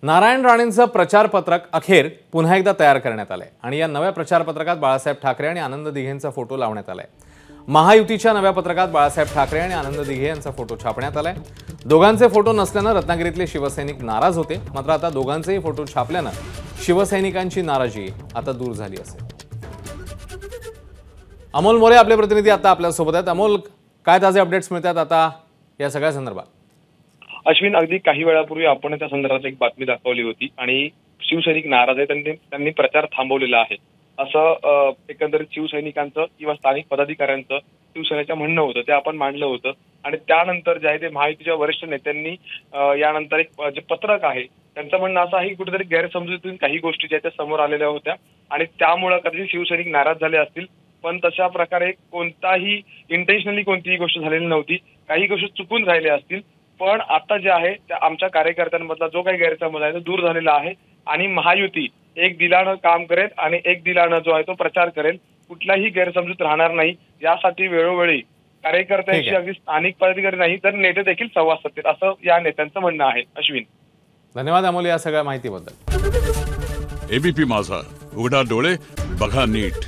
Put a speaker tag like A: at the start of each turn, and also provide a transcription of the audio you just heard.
A: नारायण राणेंचं प्रचार पत्रक अखेर पुन्हा एकदा तयार करण्यात आलंय आणि या नव्या प्रचार पत्रकात बाळासाहेब ठाकरे आणि आनंद दिघेंचा फोटो लावण्यात आलाय। महायुतीच्या नव्या पत्रकात बाळासाहेब ठाकरे आणि आनंद दिघे यांचा फोटो छापण्यात आलाय। दोघांचे फोटो नसल्याने रत्नागिरीतले शिवसैनिक नाराज होते, मात्र आता दोघांचेही फोटो छापल्याने शिवसैनिकांची नाराजी आता दूर झाली असेल। अमोल मोरे आपले प्रतिनिधी आता आपल्या सोबत आहेत। अमोल, काय ताजे अपडेट्स मिळतात आता या सगळ्या संदर्भात?
B: अश्विन, अगदी काही वेळापूर्वी आपण त्या संदर्भात एक बातमी दाखवली होती आणि शिवसैनिक नाराज आहे, त्यांनी प्रचार थांबवलेला आहे असं एकंदरीत शिवसैनिकांचं किंवा स्थानिक पदाधिकाऱ्यांचं शिवसेनेचं म्हणणं होतं, ते आपण मांडलं होतं। आणि त्यानंतर जे आहे ते महायुतीच्या वरिष्ठ नेत्यांनी यानंतर एक जे पत्रक आहे त्यांचं म्हणणं असं आहे की कुठेतरी गैरसमजुतीतून काही गोष्टी ज्या त्या समोर आलेल्या होत्या आणि त्यामुळे कदाचित शिवसैनिक नाराज झाले असतील, पण तशा प्रकारे कोणताही इंटेन्शनली कोणतीही गोष्ट झालेली नव्हती। काही गोष्टी चुकून राहिल्या असतील, पण आता जे आहे त्या आमच्या कार्यकर्त्यांमधला जो काही गैरसमज आहे तो दूर झालेला आहे आणि महायुती एक दिलानं काम करेल आणि एक दिलानं जो आहे तो प्रचार करेल। कुठलाही गैरसमजूत राहणार नाही, यासाठी वेळोवेळी कार्यकर्त्यांशी अगदी स्थानिक पदाधिकारी नाही तर नेते देखील संवाद साधतील असं या नेत्यांचं म्हणणं आहे। अश्विन,
A: धन्यवाद अमोल या सगळ्या माहितीबद्दल।
C: एबीपी माझा, उघडा डोळे बघा नीट।